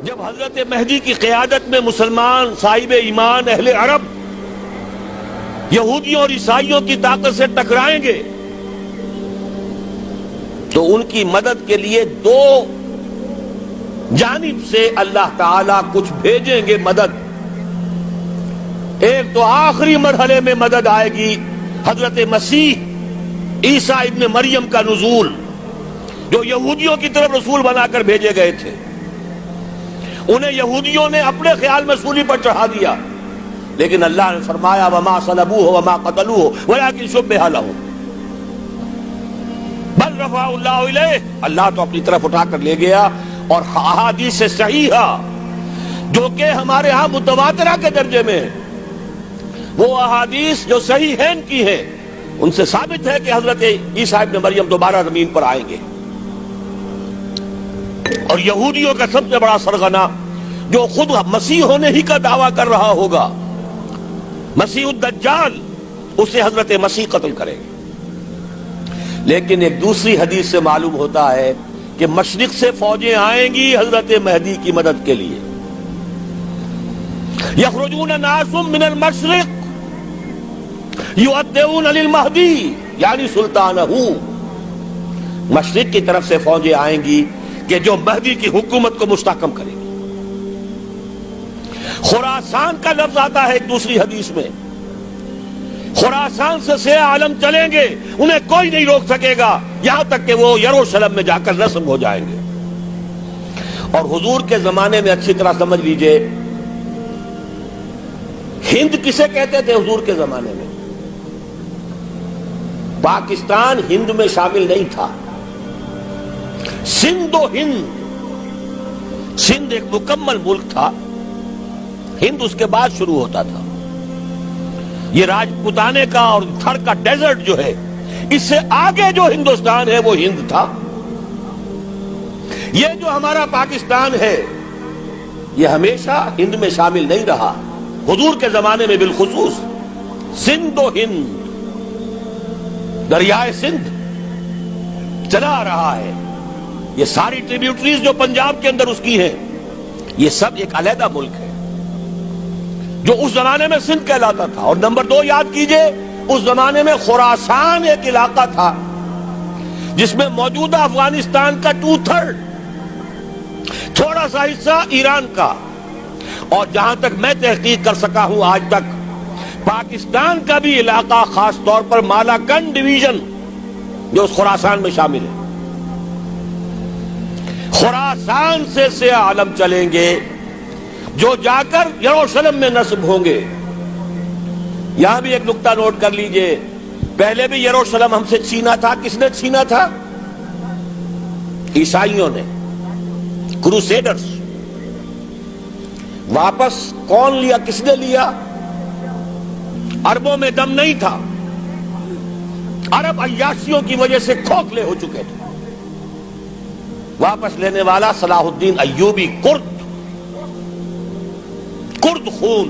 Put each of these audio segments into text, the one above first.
جب حضرت مہدی کی قیادت میں مسلمان صاحب ایمان اہل عرب یہودیوں اور عیسائیوں کی طاقت سے ٹکرائیں گے تو ان کی مدد کے لیے دو جانب سے اللہ تعالیٰ کچھ بھیجیں گے مدد. ایک تو آخری مرحلے میں مدد آئے گی حضرت مسیح عیسیٰ ابن مریم کا نزول، جو یہودیوں کی طرف رسول بنا کر بھیجے گئے تھے. انہیں یہودیوں نے اپنے خیال میں سولی پر چڑھا دیا، لیکن اللہ نے فرمایا وما صلبوہ وما قتلوہ ولکن شبہ لہم بل رفعہ اللہ الیہ. اللہ تو اپنی طرف اٹھا کر لے گیا. اور احادیث صحیحہ جو کہ ہمارے ہاں متواترہ کے درجے میں، وہ احادیث جو صحیحین کی ہیں، ان سے ثابت ہے کہ حضرت عیسیٰ ابن مریم دوبارہ زمین پر آئیں گے. اور یہودیوں کا سب سے بڑا سرغنہ جو خود مسیح ہونے ہی کا دعویٰ کر رہا ہوگا، مسیح الدجال، اسے حضرت مسیح قتل کریں گے. لیکن ایک دوسری حدیث سے معلوم ہوتا ہے کہ مشرق سے فوجیں آئیں گی حضرت مہدی کی مدد کے لیے. یخرجون ناس من المشرق یؤدون للمہدی یعنی سلطانہ. مشرق کی طرف سے فوجیں آئیں گی کہ جو مہدی کی حکومت کو مستحکم کریں گی. خراسان کا لفظ آتا ہے ایک دوسری حدیث میں. خراسان سے سیاہ عالم چلیں گے، انہیں کوئی نہیں روک سکے گا یہاں تک کہ وہ یروشلم میں جا کر نصب ہو جائیں گے. اور حضور کے زمانے میں اچھی طرح سمجھ لیجئے، ہند کسے کہتے تھے حضور کے زمانے میں؟ پاکستان ہند میں شامل نہیں تھا. سندھ و ہند، سندھ ایک مکمل ملک تھا، ہند اس کے بعد شروع ہوتا تھا. یہ راجپوتانے کا اور تھر کا ڈیزرٹ جو ہے، اس سے آگے جو ہندوستان ہے وہ ہند تھا. یہ جو ہمارا پاکستان ہے یہ ہمیشہ ہند میں شامل نہیں رہا. حضور کے زمانے میں بالخصوص سندھ و ہند، دریائے سندھ چلا آ رہا ہے. یہ ساری ٹریبیوٹریز جو پنجاب کے اندر اس کی ہیں، یہ سب ایک علیحدہ ملک ہے جو اس زمانے میں سندھ کہلاتا تھا. اور نمبر 2 یاد کیجئے، اس زمانے میں خراسان ایک علاقہ تھا جس میں موجودہ افغانستان کا 2/3، تھوڑا سا حصہ ایران کا، اور جہاں تک میں تحقیق کر سکا ہوں آج تک پاکستان کا بھی علاقہ، خاص طور پر مالاکنڈ ڈویژن جو اس خراسان میں شامل ہے. خراسان سے سیاہ عالم چلیں گے جو جا کر یروشلم میں نصب ہوں گے. یہاں بھی ایک نقطہ نوٹ کر لیجئے، پہلے بھی یروشلم ہم سے چھینا تھا. کس نے چھینا تھا؟ عیسائیوں نے، کروسیڈرز. واپس کون لیا؟ کس نے لیا؟ عربوں میں دم نہیں تھا، عرب عیاشیوں کی وجہ سے کھوکھلے ہو چکے تھے. واپس لینے والا صلاح الدین ایوبی، کرد خون.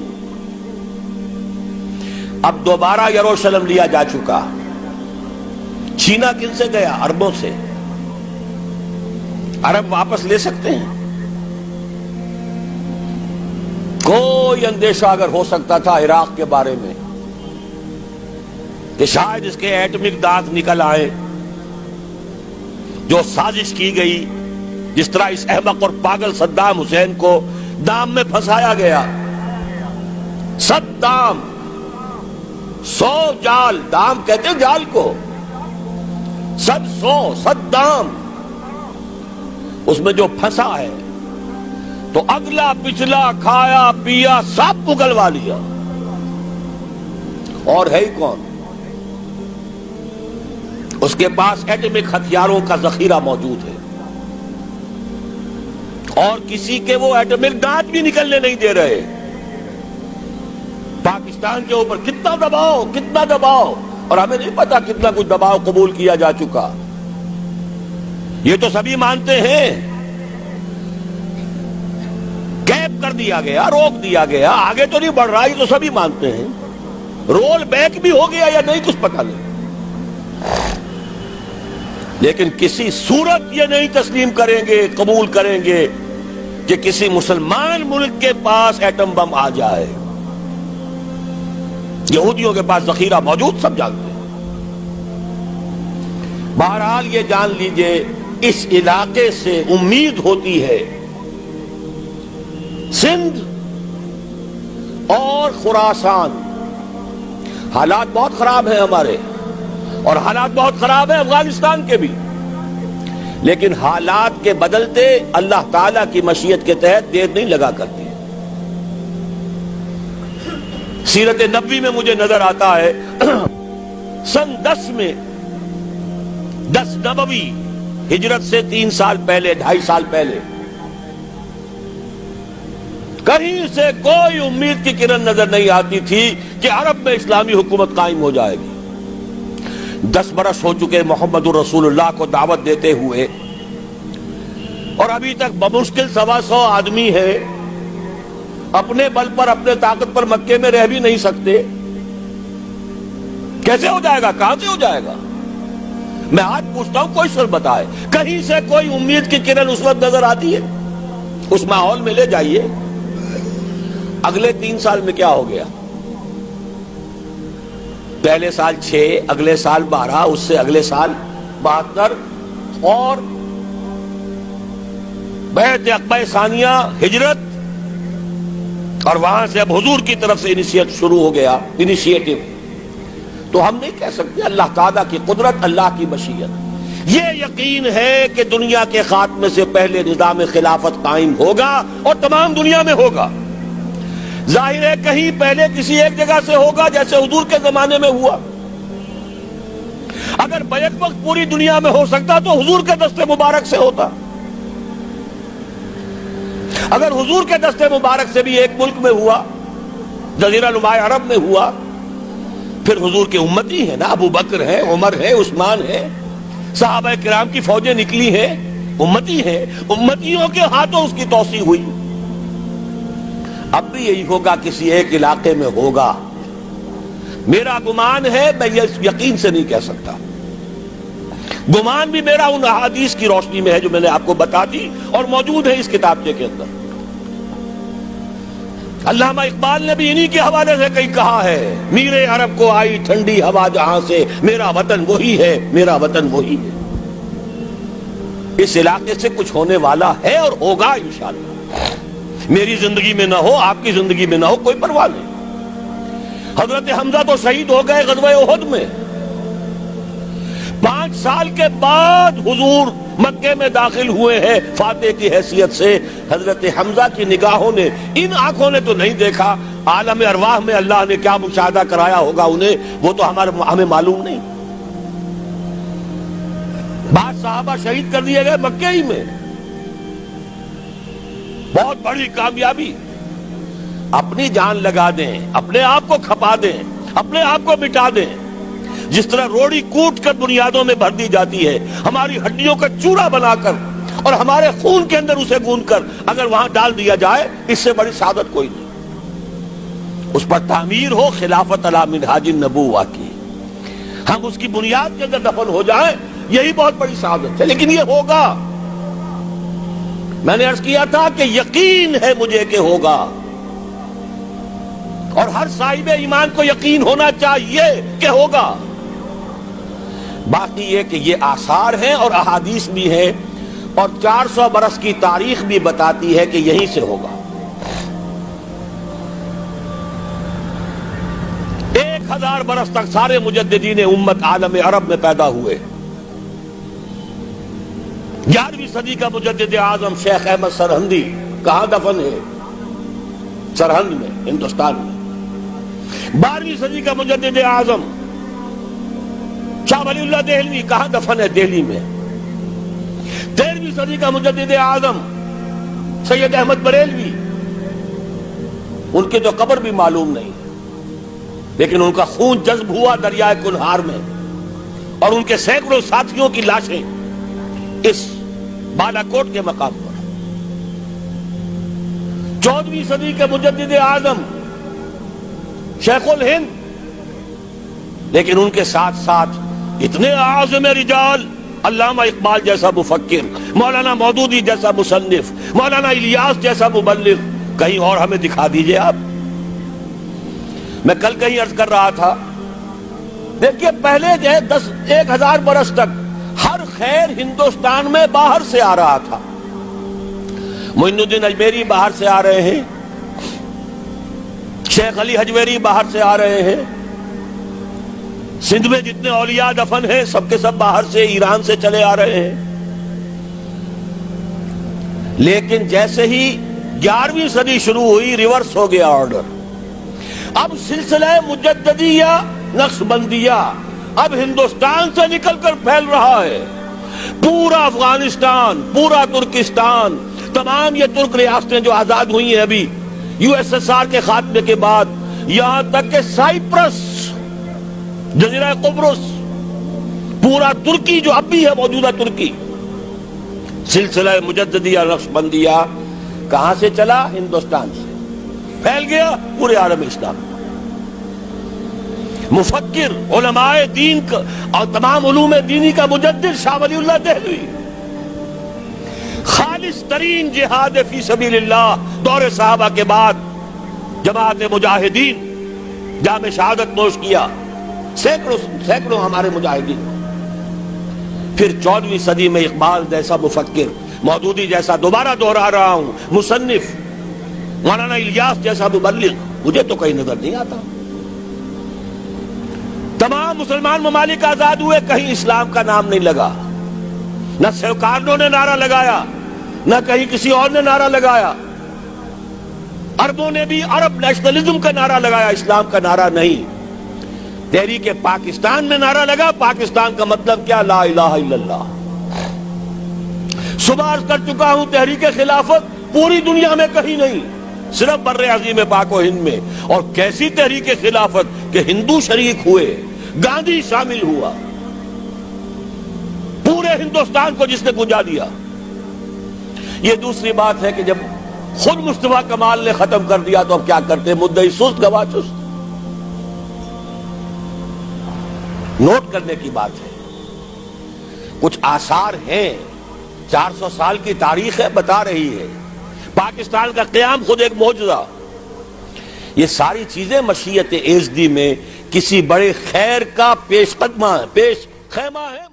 اب دوبارہ یروشلم لیا جا چکا. چھینا کن سے گیا؟ عربوں سے. عرب واپس لے سکتے ہیں؟ کوئی اندیشہ اگر ہو سکتا تھا عراق کے بارے میں کہ شاید اس کے ایٹمک دانت نکل آئے، جو سازش کی گئی، جس طرح اس احمق اور پاگل صدام حسین کو دام میں پھنسایا گیا. صدام 100 جال، دام کہتے ہیں جال کو، 100 اس میں جو پھنسا ہے تو اگلا پچھلا کھایا پیا سب اگلوا لیا. اور ہے ہی کون؟ اس کے پاس ایٹمک ہتھیاروں کا ذخیرہ موجود ہے، اور کسی کے وہ ایٹمک دانت بھی نکلنے نہیں دے رہے. پاکستان کے اوپر کتنا دباؤ، اور ہمیں نہیں پتا کتنا کچھ دباؤ قبول کیا جا چکا. یہ تو سبھی مانتے ہیں. کیپ کر دیا گیا، روک دیا گیا، آگے تو نہیں بڑھ رہا، یہ تو سبھی مانتے ہیں. رول بیک بھی ہو گیا یا نہیں کچھ پتہ نہیں. لیکن کسی صورت یہ نہیں تسلیم کریں گے، قبول کریں گے کہ کسی مسلمان ملک کے پاس ایٹم بم آ جائے. یہودیوں کے پاس ذخیرہ موجود، سب جانتے ہیں. بہرحال یہ جان لیجئے اس علاقے سے امید ہوتی ہے سندھ اور خراسان. حالات بہت خراب ہیں ہمارے، اور حالات بہت خراب ہیں افغانستان کے بھی، لیکن حالات کے بدلتے اللہ تعالیٰ کی مشیت کے تحت دیر نہیں لگا کرتی. سیرت نبوی میں مجھے نظر آتا ہے سن 10 میں 10 نبوی ہجرت سے 3 سال پہلے 2.5 سال پہلے کہیں سے کوئی امید کی کرن نظر نہیں آتی تھی کہ عرب میں اسلامی حکومت قائم ہو جائے گی. 10 برس ہو چکے محمد الرسول اللہ کو دعوت دیتے ہوئے، اور ابھی تک بمشکل 125 آدمی ہے. اپنے بل پر اپنے طاقت پر مکے میں رہ بھی نہیں سکتے. کیسے ہو جائے گا؟ کہاں سے ہو جائے گا؟ میں آج پوچھتا ہوں، کوئی سر بتائے کہیں سے کوئی امید کی کرن اس وقت نظر آتی ہے؟ اس ماحول میں لے جائیے. اگلے 3 سال میں کیا ہو گیا؟ پہلے سال 6، اگلے سال 12، اس سے اگلے سال 72، اور بیعت عقبہ ثانیہ ہجرت، اور وہاں سے اب حضور کی طرف سے انیشیٹ شروع ہو گیا، انیشیٹو. تو ہم نہیں کہہ سکتے اللہ تعالیٰ کی قدرت، اللہ کی مشیت. یہ یقین ہے کہ دنیا کے خاتمے سے پہلے نظام خلافت قائم ہوگا، اور تمام دنیا میں ہوگا. ظاہر ہے کہیں پہلے کسی ایک جگہ سے ہوگا، جیسے حضور کے زمانے میں ہوا. اگر بیک وقت پوری دنیا میں ہو سکتا تو حضور کے دست مبارک سے ہوتا. اگر حضور کے دست مبارک سے بھی ایک ملک میں ہوا، جزیرہ نما عرب میں ہوا، پھر حضور کے امتی ہیں نا، ابو بکر ہے، عمر ہے، عثمان ہے، صحابہ کرام کی فوجیں نکلی ہیں، امتی ہیں. امتیوں کے ہاتھوں اس کی توسیع ہوئی. اب بھی یہی ہوگا، کسی ایک علاقے میں ہوگا. میرا گمان ہے، میں یہ یقین سے نہیں کہہ سکتا. گمان بھی میرا ان احادیث کی روشنی میں ہے جو میں نے آپ کو بتا دی اور موجود ہے اس کتابچے کے اندر. علامہ اقبال نے بھی انہی کے حوالے سے کہیں کہا ہے، میرے عرب کو آئی ٹھنڈی ہوا جہاں سے، میرا وطن وہی ہے، میرا وطن وہی ہے. اس علاقے سے کچھ ہونے والا ہے اور ہوگا انشاءاللہ. میری زندگی میں نہ ہو، آپ کی زندگی میں نہ ہو، کوئی پرواہ نہیں. حضرت حمزہ تو شہید ہو گئے غزوہ احد میں. 5 سال کے بعد حضور مکے میں داخل ہوئے ہیں فاتح کی حیثیت سے. حضرت حمزہ کی نگاہوں نے، ان آنکھوں نے تو نہیں دیکھا، عالم ارواح میں اللہ نے کیا مشاہدہ کرایا ہوگا انہیں، وہ تو ہمیں معلوم نہیں. بعض صحابہ شہید کر دیے گئے مکے ہی میں. بہت بڑی کامیابی. اپنی جان لگا دیں، اپنے آپ کو کھپا دیں، اپنے آپ کو مٹا دیں. جس طرح روڑی کوٹ کر بنیادوں میں بھر دی جاتی ہے، ہماری ہڈیوں کا چورا بنا کر اور ہمارے خون کے اندر اسے گوندھ کر اگر وہاں ڈال دیا جائے، اس سے بڑی سعادت کوئی نہیں. اس پر تعمیر ہو خلافت علی منہاج النبوہ کی، ہم اس کی بنیاد کے اندر دفن ہو جائیں، یہی بہت بڑی سعادت ہے. لیکن یہ ہوگا. میں نے عرض کیا تھا کہ یقین ہے مجھے کہ ہوگا، اور ہر صاحب ایمان کو یقین ہونا چاہیے کہ ہوگا. باقی یہ کہ یہ آثار ہیں اور احادیث بھی ہیں، اور 400 برس کی تاریخ بھی بتاتی ہے کہ یہیں سے ہوگا. 1000 برس تک سارے مجددین امت عالم عرب میں پیدا ہوئے. 11ویں صدی کا مجدد اعظم شیخ احمد سرہندی کہاں دفن ہے؟ سرہند میں، ہندوستان میں. 12ویں صدی کا مجدد اعظم شاہ ولی اللہ دہلوی کہاں دفن ہے؟ دہلی میں. 13ویں صدی کا مجدد اعظم سید احمد بریلوی، ان کی تو قبر بھی معلوم نہیں، لیکن ان کا خون جذب ہوا دریائے کنہار میں، اور ان کے سینکڑوں ساتھیوں کی لاشیں اس بالا کوٹ کے مقام پر. 14ویں صدی کے مجدد اعظم شیخ الہند، لیکن ان کے ساتھ ساتھ اتنے اعظم رجال علامہ اقبال جیسا مفکر، مولانا مودودی جیسا مصنف، مولانا الیاس جیسا مبلغ کہیں اور ہمیں دکھا دیجئے آپ۔ میں کل کہیں عرض کر رہا تھا، دیکھیے پہلے جو ہے 1000 برس تک ہر خیر ہندوستان میں باہر سے آ رہا تھا۔ معین الدین اجمیری باہر سے آ رہے ہیں، شیخ علی حجویری باہر سے آ رہے ہیں، سندھ میں جتنے اولیاء دفن ہیں سب کے سب باہر سے، ایران سے چلے آ رہے ہیں۔ لیکن جیسے ہی 11ویں صدی شروع ہوئی، ریورس ہو گیا آرڈر۔ اب سلسلہ مجددیہ، نقشبندیہ اب ہندوستان سے نکل کر پھیل رہا ہے۔ پورا افغانستان، پورا ترکستان، تمام یہ ترک ریاستیں جو آزاد ہوئی ہیں ابھی USSR کے خاتمے کے بعد، یہاں تک کہ سائپرس، جزیرہ قبرص، پورا ترکی جو اب بھی ہے موجودہ ترکی، سلسلہ مجددیہ نقشبندیہ کہاں سے چلا؟ ہندوستان سے پھیل گیا پورے عالم اسلام۔ مفکر، علماء دین اور تمام علوم دینی کا مجدد شاہ ولی اللہ دہلوی، خالص ترین جہاد فی سبیل اللہ دور صحابہ کے بعد جماعت مجاہدین جام شہادت نوش کیا، سینکڑوں ہمارے مجاہدین۔ پھر 14ویں صدی میں اقبال جیسا مفکر، مودودی جیسا، دوبارہ دوہرا رہا ہوں، مصنف، مولانا الیاس جیسا مبلغ مجھے تو کہیں نظر نہیں آتا۔ تمام مسلمان ممالک آزاد ہوئے، کہیں اسلام کا نام نہیں لگا، نہ سرکاروں نے نعرہ لگایا، نہ کہیں کسی اور نے نعرہ لگایا۔ عربوں نے بھی عرب نیشنلزم کا نعرہ لگایا، اسلام کا نعرہ نہیں۔ تحریک پاکستان میں نعرہ لگا، پاکستان کا مطلب کیا؟ لا الہ الا اللہ۔ صبح عرض کر چکا ہوں، تحریک خلافت پوری دنیا میں کہیں نہیں، صرف بر عظیم پاک و ہند میں۔ اور کیسی تحریک خلافت کہ ہندو شریک ہوئے، گاندھی شامل ہوا، پورے ہندوستان کو جس نے گنجا دیا۔ یہ دوسری بات ہے کہ جب خود مصطفیٰ کمال نے ختم کر دیا تو اب کیا کرتے؟ مدعی سست گواہ چست۔ نوٹ کرنے کی بات ہے، کچھ آثار ہیں، 400 سال کی تاریخ ہے، بتا رہی ہے پاکستان کا قیام خود ایک معجزہ۔ یہ ساری چیزیں مشیت ایزدی میں کسی بڑے خیر کا پیش خیمہ ہے۔